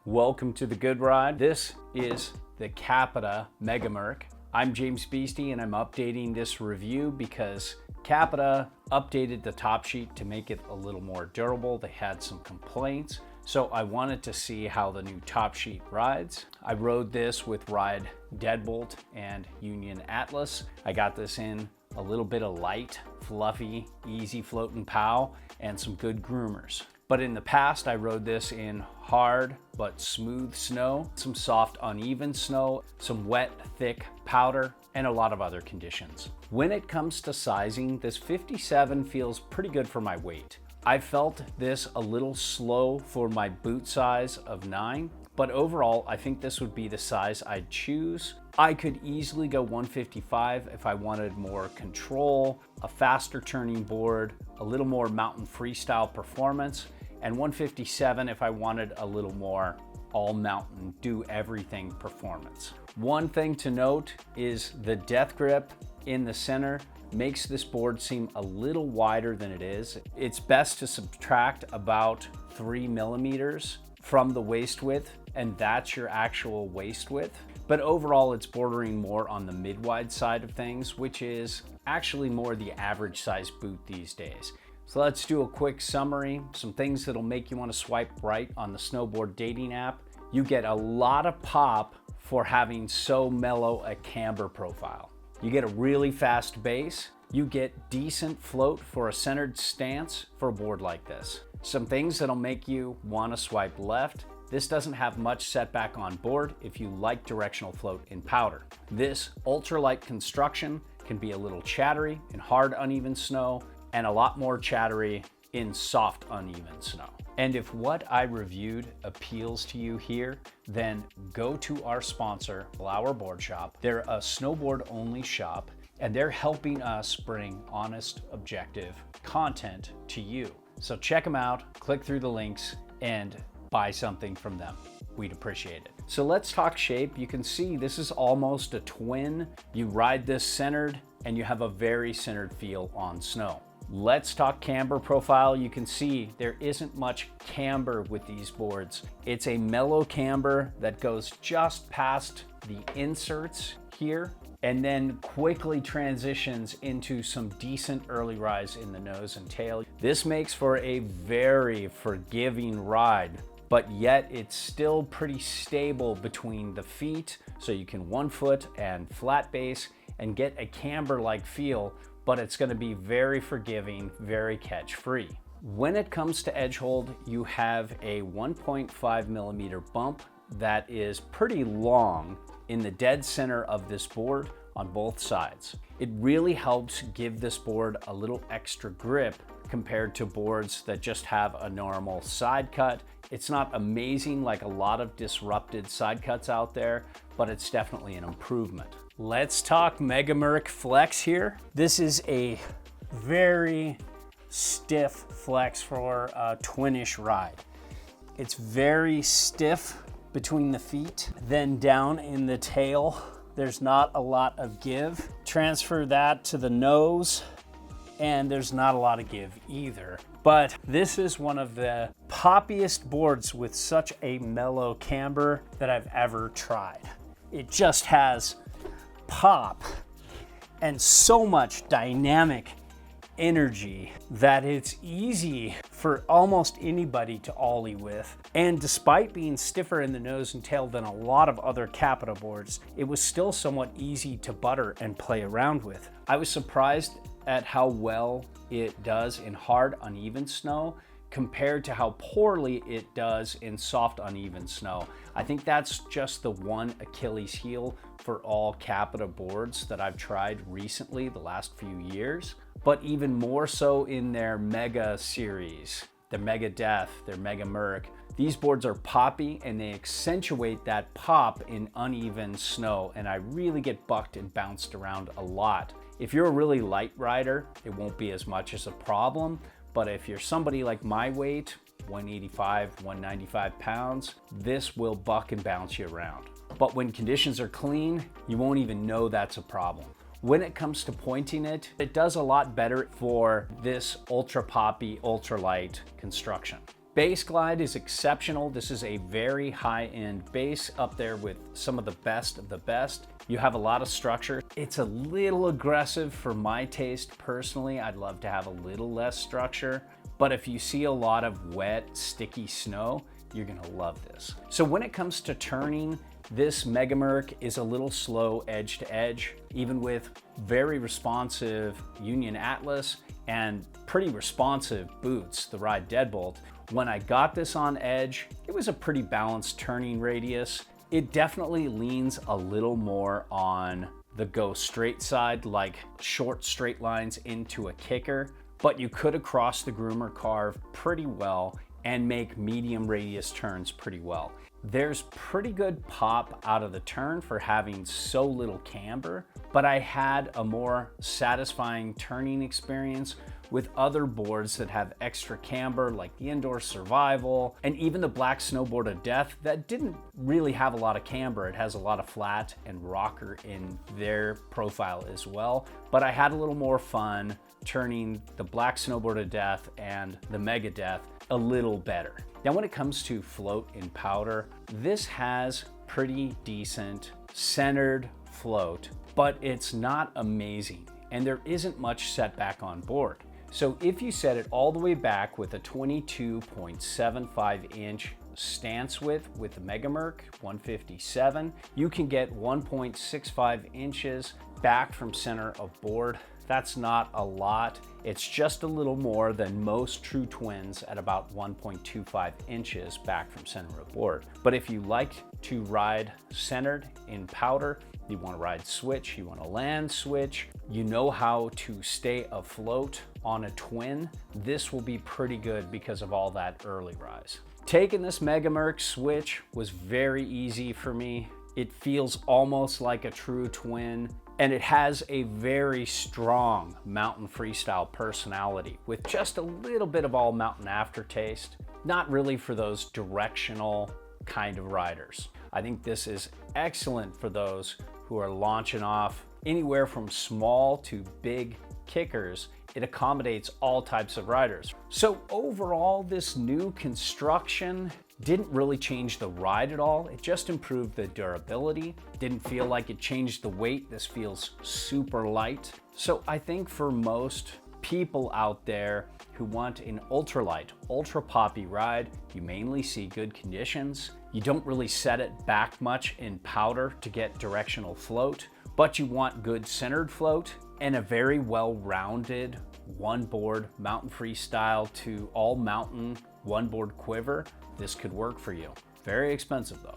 Welcome to the Good Ride. This is the Capita Mega Merc. I'm James Beastie and I'm updating this review because Capita updated the top sheet to make it a little more durable. They had some complaints, so I wanted to see how the new top sheet rides. I rode this with Ride Deadbolt and Union Atlas. I got this in a little bit of light, fluffy, easy floating pow, and some good groomers. But in the past, I rode this in hard but smooth snow, some soft uneven snow, some wet, thick powder, and a lot of other conditions. When it comes to sizing, this 57 feels pretty good for my weight. I felt this a little slow for my boot size of 9, but overall, I think this would be the size I'd choose. I could easily go 155 if I wanted more control, a faster turning board, a little more mountain freestyle performance, and 157 if I wanted a little more all mountain, do everything performance. One thing to note is the death grip in the center makes this board seem a little wider than it is. It's best to subtract about 3 millimeters from the waist width, and that's your actual waist width. But overall, it's bordering more on the mid-wide side of things, which is actually more the average size boot these days. So let's do a quick summary. Some things that'll make you want to swipe right on the Snowboard dating app. You get a lot of pop for having so mellow a camber profile. You get a really fast base. You get decent float for a centered stance for a board like this. Some things that'll make you want to swipe left. This doesn't have much setback on board if you like directional float in powder. This ultralight construction can be a little chattery in hard uneven snow and a lot more chattery in soft uneven snow. And if what I reviewed appeals to you here, then go to our sponsor, Blauer Board Shop. They're a snowboard only shop and they're helping us bring honest, objective content to you. So check them out, click through the links and buy something from them. We'd appreciate it. So let's talk shape. You can see this is almost a twin. You ride this centered and you have a very centered feel on snow. Let's talk camber profile. You can see there isn't much camber with these boards. It's a mellow camber that goes just past the inserts here and then quickly transitions into some decent early rise in the nose and tail. This makes for a very forgiving ride, but yet it's still pretty stable between the feet, so you can 1 foot and flat base and get a camber-like feel, but it's gonna be very forgiving, very catch-free. When it comes to edge hold, you have a 1.5 millimeter bump that is pretty long in the dead center of this board on both sides. It really helps give this board a little extra grip compared to boards that just have a normal side cut. It's not amazing like a lot of disrupted side cuts out there, but it's definitely an improvement. Let's talk Mega Merc Flex here. This is a very stiff flex for a twinish ride. It's very stiff between the feet, then down in the tail. There's not a lot of give. Transfer that to the nose, and there's not a lot of give either. But this is one of the poppiest boards with such a mellow camber that I've ever tried. It just has pop and so much dynamic energy that it's easy for almost anybody to ollie with. And despite being stiffer in the nose and tail than a lot of other Capita boards, it was still somewhat easy to butter and play around with. I was surprised at how well it does in hard uneven snow compared to how poorly it does in soft uneven snow. I think that's just the one Achilles heel for all Capita boards that I've tried recently the last few years, but even more so in their Mega series, their Mega Death, their Mega Merc. These boards are poppy and they accentuate that pop in uneven snow, and I really get bucked and bounced around a lot. If you're a really light rider, it won't be as much as a problem, but if you're somebody like my weight, 185, 195 pounds, this will buck and bounce you around. But when conditions are clean, you won't even know that's a problem. When it comes to pointing it, it does a lot better for this ultra poppy, ultra light construction. Bass glide is exceptional. This is a very high-end bass, up there with some of the best of the best. You have a lot of structure. It's a little aggressive for my taste personally. I'd love to have a little less structure, but if you see a lot of wet, sticky snow, you're gonna love this. So when it comes to turning, this Mega Merc is a little slow edge to edge, even with very responsive Union Atlas and pretty responsive boots, the Ride Deadbolt. When I got this on edge, it was a pretty balanced turning radius. It definitely leans a little more on the go straight side, like short straight lines into a kicker, but you could across the groomer carve pretty well and make medium radius turns pretty well. There's pretty good pop out of the turn for having so little camber, but I had a more satisfying turning experience with other boards that have extra camber, like the Indoor Survival and even the Black Snowboard of Death that didn't really have a lot of camber. It has a lot of flat and rocker in their profile as well, but I had a little more fun turning the Black Snowboard of Death and the Mega Death a little better. Now, when it comes to float in powder, this has pretty decent centered float, but it's not amazing, and there isn't much setback on board. So if you set it all the way back with a 22.75 inch stance width with the Mega Merc 157, you can get 1.65 inches back from center of board. That's not a lot. It's just a little more than most true twins at about 1.25 inches back from center of board. But if you like to ride centered in powder, you want to ride switch, you want to land switch, you know how to stay afloat on a twin, this will be pretty good because of all that early rise. Taking this Mega Merc switch was very easy for me. It feels almost like a true twin, and it has a very strong mountain freestyle personality with just a little bit of all mountain aftertaste. Not really for those directional kind of riders. I think this is excellent for those who are launching off anywhere from small to big kickers. It accommodates all types of riders. So overall, this new construction didn't really change the ride at all. It just improved the durability. Didn't feel like it changed the weight. This feels super light. So I think for most people out there who want an ultralight, ultra poppy ride, you mainly see good conditions. You don't really set it back much in powder to get directional float, but you want good centered float and a very well-rounded one board mountain freestyle to all mountain one board quiver. This could work for you. Very expensive though.